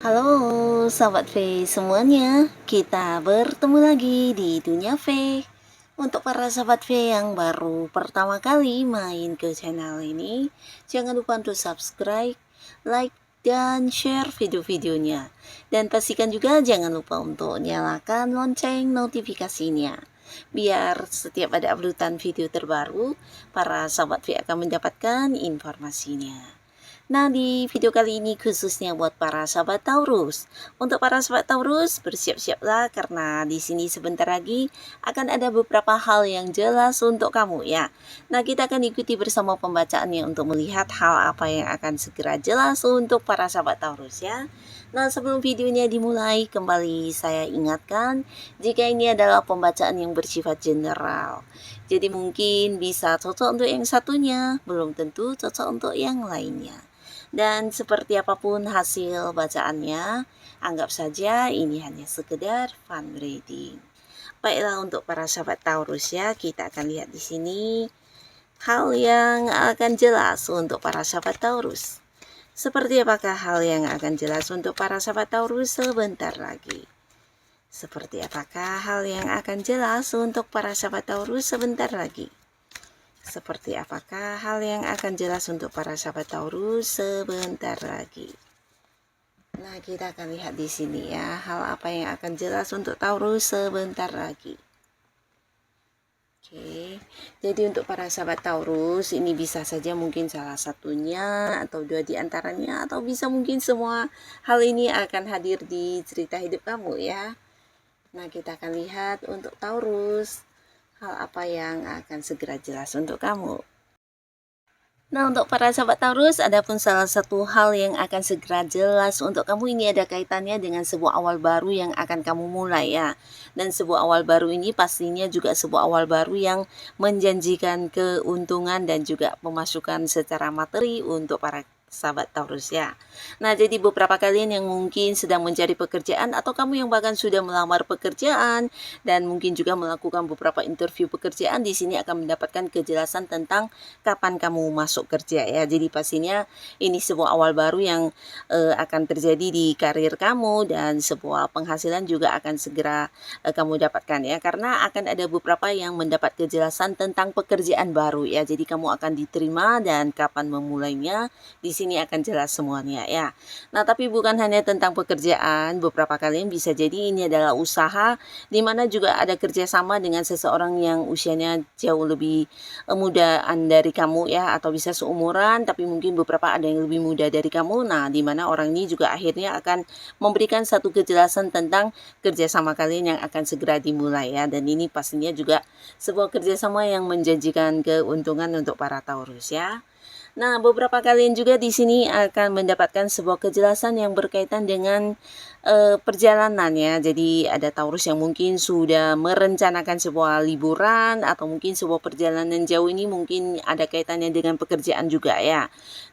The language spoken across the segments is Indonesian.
Halo Sobat V semuanya, kita bertemu lagi di Dunia V. Untuk para Sobat V yang baru pertama kali main ke channel ini, jangan lupa untuk subscribe, like, dan share video-videonya. Dan pastikan juga jangan lupa untuk nyalakan lonceng notifikasinya. Biar setiap ada uploadan video terbaru, para Sobat V akan mendapatkan informasinya. Nah, di video kali ini khususnya buat para sahabat Taurus. Untuk para sahabat Taurus, bersiap-siaplah karena di sini sebentar lagi akan ada beberapa hal yang jelas untuk kamu ya. Nah, kita akan ikuti bersama pembacaannya untuk melihat hal apa yang akan segera jelas untuk para sahabat Taurus ya. Nah, sebelum videonya dimulai, kembali saya ingatkan jika ini adalah pembacaan yang bersifat general. Jadi mungkin bisa cocok untuk yang satunya, belum tentu cocok untuk yang lainnya. Dan seperti apapun hasil bacaannya, anggap saja ini hanya sekedar fun reading. Baiklah, untuk para sahabat Taurus ya, kita akan lihat di sini hal yang akan jelas untuk para sahabat Taurus. Seperti apakah hal yang akan jelas untuk para sahabat Taurus sebentar lagi? Seperti apakah hal yang akan jelas untuk para sahabat Taurus sebentar lagi? Seperti apakah hal yang akan jelas untuk para sahabat Taurus sebentar lagi? Nah, kita akan lihat di sini ya, hal apa yang akan jelas untuk Taurus sebentar lagi. Oke, jadi untuk para sahabat Taurus, ini bisa saja mungkin salah satunya atau dua di antaranya, atau bisa mungkin semua hal ini akan hadir di cerita hidup kamu ya. Nah, kita akan lihat untuk Taurus, hal apa yang akan segera jelas untuk kamu. Nah, untuk para sahabat Taurus, adapun salah satu hal yang akan segera jelas untuk kamu ini ada kaitannya dengan sebuah awal baru yang akan kamu mulai ya. Dan sebuah awal baru ini pastinya juga sebuah awal baru yang menjanjikan keuntungan dan juga pemasukan secara materi untuk para sahabat Taurus ya. Nah, jadi beberapa kalian yang mungkin sedang mencari pekerjaan atau kamu yang bahkan sudah melamar pekerjaan dan mungkin juga melakukan beberapa interview pekerjaan, di sini akan mendapatkan kejelasan tentang kapan kamu masuk kerja ya. Jadi pastinya ini sebuah awal baru yang akan terjadi di karir kamu, dan sebuah penghasilan juga akan segera kamu dapatkan ya, karena akan ada beberapa yang mendapat kejelasan tentang pekerjaan baru ya. Jadi kamu akan diterima dan kapan memulainya, di sini akan jelas semuanya ya. Nah, tapi bukan hanya tentang pekerjaan, beberapa kalian bisa jadi ini adalah usaha di mana juga ada kerjasama dengan seseorang yang usianya jauh lebih mudaan dari kamu ya, atau bisa seumuran tapi mungkin beberapa ada yang lebih muda dari kamu. Nah, di mana orang ini juga akhirnya akan memberikan satu kejelasan tentang kerjasama kalian yang akan segera dimulai ya. Dan ini pastinya juga sebuah kerjasama yang menjanjikan keuntungan untuk para Taurus ya. Nah, beberapa kalian juga di sini akan mendapatkan sebuah kejelasan yang berkaitan dengan perjalanan ya. Jadi ada Taurus yang mungkin sudah merencanakan sebuah liburan atau mungkin sebuah perjalanan jauh, ini mungkin ada kaitannya dengan pekerjaan juga ya.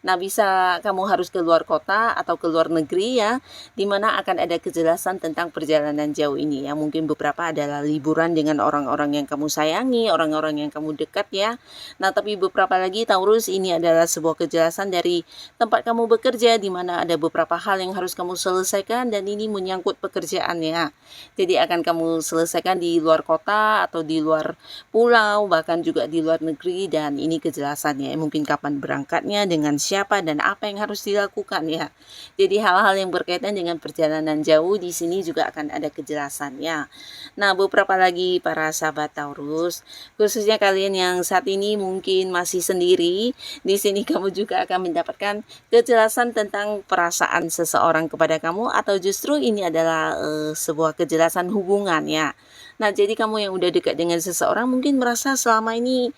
Nah, bisa kamu harus keluar kota atau keluar negeri ya, dimana akan ada kejelasan tentang perjalanan jauh ini ya. Mungkin beberapa adalah liburan dengan orang-orang yang kamu sayangi, orang-orang yang kamu dekat ya. Nah, tapi beberapa lagi Taurus, ini adalah sebuah kejelasan dari tempat kamu bekerja, di mana ada beberapa hal yang harus kamu selesaikan dan ini menyangkut pekerjaannya. Jadi akan kamu selesaikan di luar kota atau di luar pulau, bahkan juga di luar negeri, dan ini kejelasannya mungkin kapan berangkatnya, dengan siapa, dan apa yang harus dilakukan ya. Jadi hal-hal yang berkaitan dengan perjalanan jauh di sini juga akan ada kejelasannya. Nah, beberapa lagi para sahabat Taurus, khususnya kalian yang saat ini mungkin masih sendiri, di sini kamu juga akan mendapatkan kejelasan tentang perasaan seseorang kepada kamu, atau justru ini adalah sebuah kejelasan hubungan ya. Nah, jadi kamu yang udah dekat dengan seseorang mungkin merasa selama ini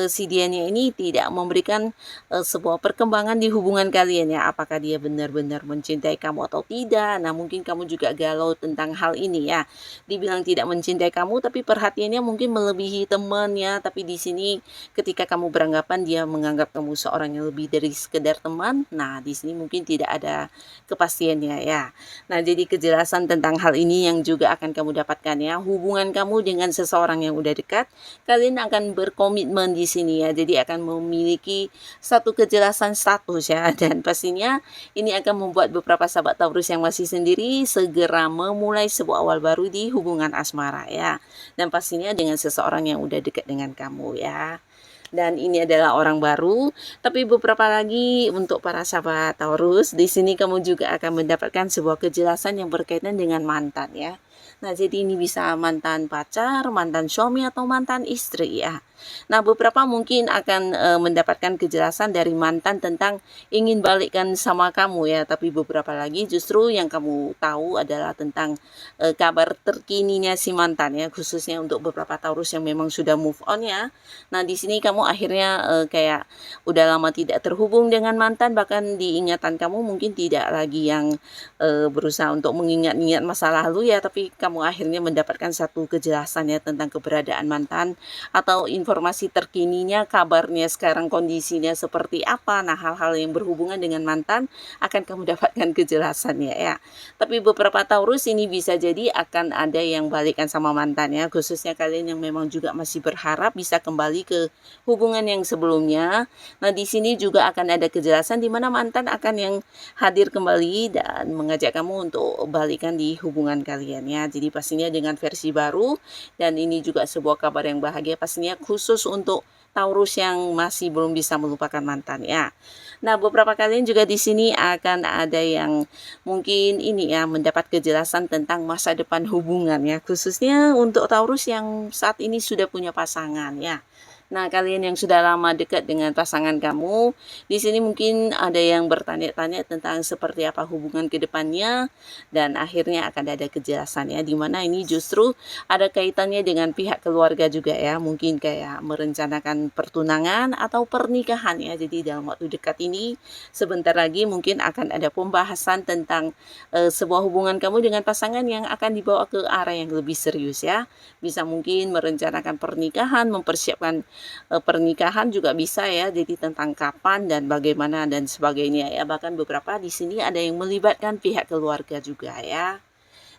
si dianya ini tidak memberikan sebuah perkembangan di hubungan kalian ya. Apakah dia benar-benar mencintai kamu atau tidak? Nah, mungkin kamu juga galau tentang hal ini ya. Dibilang tidak mencintai kamu, tapi perhatiannya mungkin melebihi teman ya. Tapi di sini ketika kamu beranggapan dia menganggap kamu seorang yang lebih dari sekedar teman, nah di sini mungkin tidak ada kepastiannya ya. Nah, jadi kejelasan tentang hal ini yang juga akan kamu dapatkan ya. Hubungan hubungan kamu dengan seseorang yang udah dekat, kalian akan berkomitmen di sini ya. Jadi akan memiliki satu kejelasan status ya. Dan pastinya ini akan membuat beberapa sahabat Taurus yang masih sendiri segera memulai sebuah awal baru di hubungan asmara ya. Dan pastinya dengan seseorang yang udah dekat dengan kamu ya. Dan ini adalah orang baru, tapi beberapa lagi untuk para sahabat Taurus, di sini kamu juga akan mendapatkan sebuah kejelasan yang berkaitan dengan mantan ya. Nah, jadi ini bisa mantan pacar, mantan suami, atau mantan istri ya. Nah, beberapa mungkin akan mendapatkan kejelasan dari mantan tentang ingin balikkan sama kamu ya, tapi beberapa lagi justru yang kamu tahu adalah tentang kabar terkininya si mantan ya, khususnya untuk beberapa Taurus yang memang sudah move on ya. Nah, di sini kamu akhirnya kayak udah lama tidak terhubung dengan mantan, bahkan di ingatan kamu mungkin tidak lagi yang berusaha untuk mengingat-ingat masa lalu ya, tapi kamu akhirnya mendapatkan satu kejelasan ya tentang keberadaan mantan atau informasi terkininya, kabarnya sekarang kondisinya seperti apa. Nah, hal-hal yang berhubungan dengan mantan akan kamu dapatkan kejelasannya ya. Tapi beberapa Taurus ini bisa jadi akan ada yang balikan sama mantan ya, khususnya kalian yang memang juga masih berharap bisa kembali ke hubungan yang sebelumnya. Nah, di sini juga akan ada kejelasan di mana mantan akan yang hadir kembali dan mengajak kamu untuk balikan di hubungan kalian ya. Jadi pastinya dengan versi baru, dan ini juga sebuah kabar yang bahagia pastinya khusus untuk Taurus yang masih belum bisa melupakan mantan ya. Nah, beberapa kalian juga di sini akan ada yang mungkin ini ya mendapat kejelasan tentang masa depan hubungan ya, khususnya untuk Taurus yang saat ini sudah punya pasangan ya. Nah, kalian yang sudah lama dekat dengan pasangan kamu, di sini mungkin ada yang bertanya-tanya tentang seperti apa hubungan ke depannya, dan akhirnya akan ada kejelasan ya, dimana ini justru ada kaitannya dengan pihak keluarga juga ya, mungkin kayak merencanakan pertunangan atau pernikahan ya. Jadi dalam waktu dekat ini, sebentar lagi mungkin akan ada pembahasan tentang sebuah hubungan kamu dengan pasangan yang akan dibawa ke arah yang lebih serius ya. Bisa mungkin merencanakan pernikahan, mempersiapkan pernikahan juga bisa ya, jadi tentang kapan dan bagaimana dan sebagainya ya. Bahkan beberapa di sini ada yang melibatkan pihak keluarga juga ya.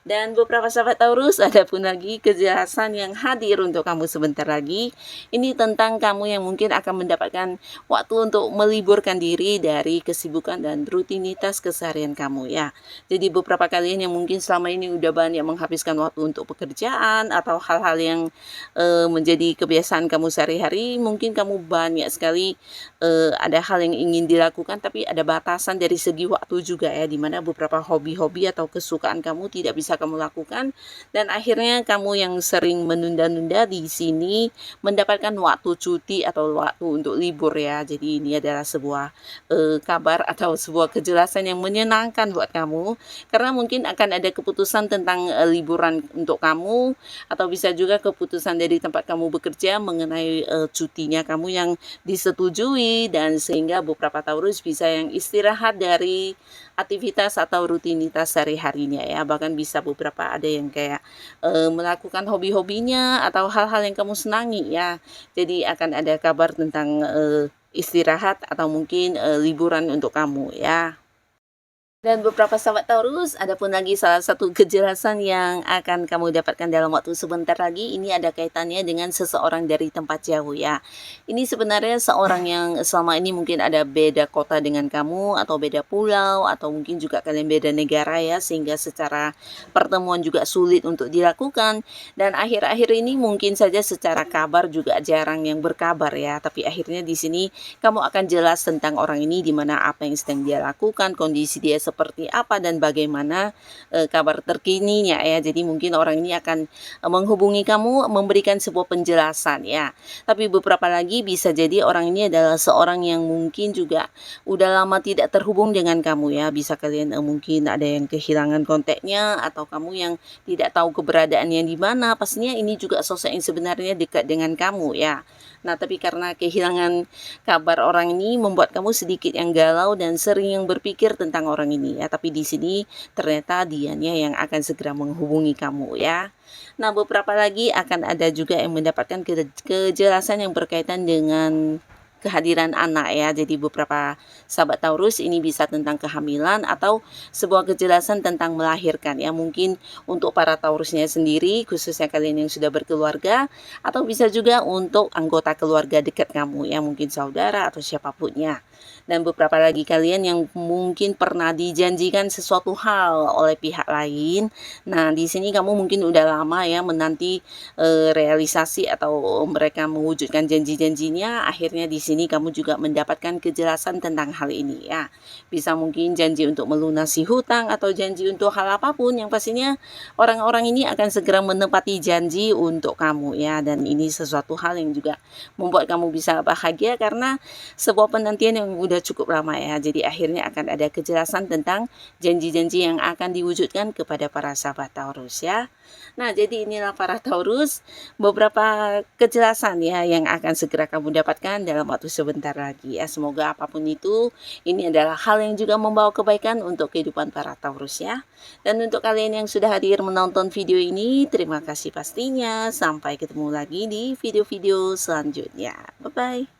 Dan beberapa sahabat Taurus, ada pun lagi kejelasan yang hadir untuk kamu sebentar lagi. Ini tentang kamu yang mungkin akan mendapatkan waktu untuk meliburkan diri dari kesibukan dan rutinitas keseharian kamu ya. Jadi beberapa kalian yang mungkin selama ini udah banyak menghabiskan waktu untuk pekerjaan atau hal-hal yang menjadi kebiasaan kamu sehari-hari, mungkin kamu banyak sekali ada hal yang ingin dilakukan, tapi ada batasan dari segi waktu juga ya, dimana beberapa hobi-hobi atau kesukaan kamu tidak bisa kamu lakukan, dan akhirnya kamu yang sering menunda-nunda di sini mendapatkan waktu cuti atau waktu untuk libur ya. Jadi ini adalah sebuah kabar atau sebuah kejelasan yang menyenangkan buat kamu, karena mungkin akan ada keputusan tentang liburan untuk kamu, atau bisa juga keputusan dari tempat kamu bekerja mengenai cutinya kamu yang disetujui, dan sehingga beberapa Taurus bisa yang istirahat dari aktivitas atau rutinitas sehari-harinya ya. Bahkan bisa beberapa ada yang kayak melakukan hobi-hobinya atau hal-hal yang kamu senangi ya. Jadi akan ada kabar tentang istirahat atau mungkin liburan untuk kamu ya. Dan beberapa sahabat Taurus, ada pun lagi salah satu kejelasan yang akan kamu dapatkan dalam waktu sebentar lagi. Ini ada kaitannya dengan seseorang dari tempat jauh ya. Ini sebenarnya seorang yang selama ini mungkin ada beda kota dengan kamu, atau beda pulau, atau mungkin juga kalian beda negara ya, sehingga secara pertemuan juga sulit untuk dilakukan. Dan akhir-akhir ini mungkin saja secara kabar juga jarang yang berkabar ya. Tapi akhirnya di sini kamu akan jelas tentang orang ini, di mana apa yang sedang dia lakukan, kondisi dia seperti apa, dan bagaimana kabar terkininya ya. Jadi mungkin orang ini akan menghubungi kamu, memberikan sebuah penjelasan ya. Tapi beberapa lagi bisa jadi orang ini adalah seorang yang mungkin juga udah lama tidak terhubung dengan kamu ya. Bisa kalian mungkin ada yang kehilangan kontaknya, atau kamu yang tidak tahu keberadaannya di mana. Pastinya ini juga sosok yang sebenarnya dekat dengan kamu ya. Nah, tapi karena kehilangan kabar orang ini membuat kamu sedikit yang galau dan sering yang berpikir tentang orang ini ya. Tapi di sini ternyata dianya yang akan segera menghubungi kamu ya. Nah, beberapa lagi akan ada juga yang mendapatkan kejelasan yang berkaitan dengan kehadiran anak ya. Jadi beberapa sahabat Taurus ini bisa tentang kehamilan atau sebuah kejelasan tentang melahirkan ya. Mungkin untuk para Taurusnya sendiri, khususnya kalian yang sudah berkeluarga, atau bisa juga untuk anggota keluarga dekat kamu ya, mungkin saudara atau siapapun ya. Dan beberapa lagi kalian yang mungkin pernah dijanjikan sesuatu hal oleh pihak lain. Nah, di sini kamu mungkin udah lama ya menanti realisasi atau mereka mewujudkan janji-janjinya. Akhirnya di sini kamu juga mendapatkan kejelasan tentang hal ini ya. Bisa mungkin janji untuk melunasi hutang atau janji untuk hal apapun, yang pastinya orang-orang ini akan segera menepati janji untuk kamu ya. Dan ini sesuatu hal yang juga membuat kamu bisa bahagia karena sebuah penantian yang udah cukup lama ya. Jadi akhirnya akan ada kejelasan tentang janji-janji yang akan diwujudkan kepada para sahabat Taurus ya. Nah, jadi inilah para Taurus beberapa kejelasan ya yang akan segera kamu dapatkan dalam waktu sebentar lagi ya. Semoga apapun itu, ini adalah hal yang juga membawa kebaikan untuk kehidupan para Taurus ya. Dan untuk kalian yang sudah hadir menonton video ini, terima kasih pastinya. Sampai ketemu lagi di video-video selanjutnya. Bye-bye.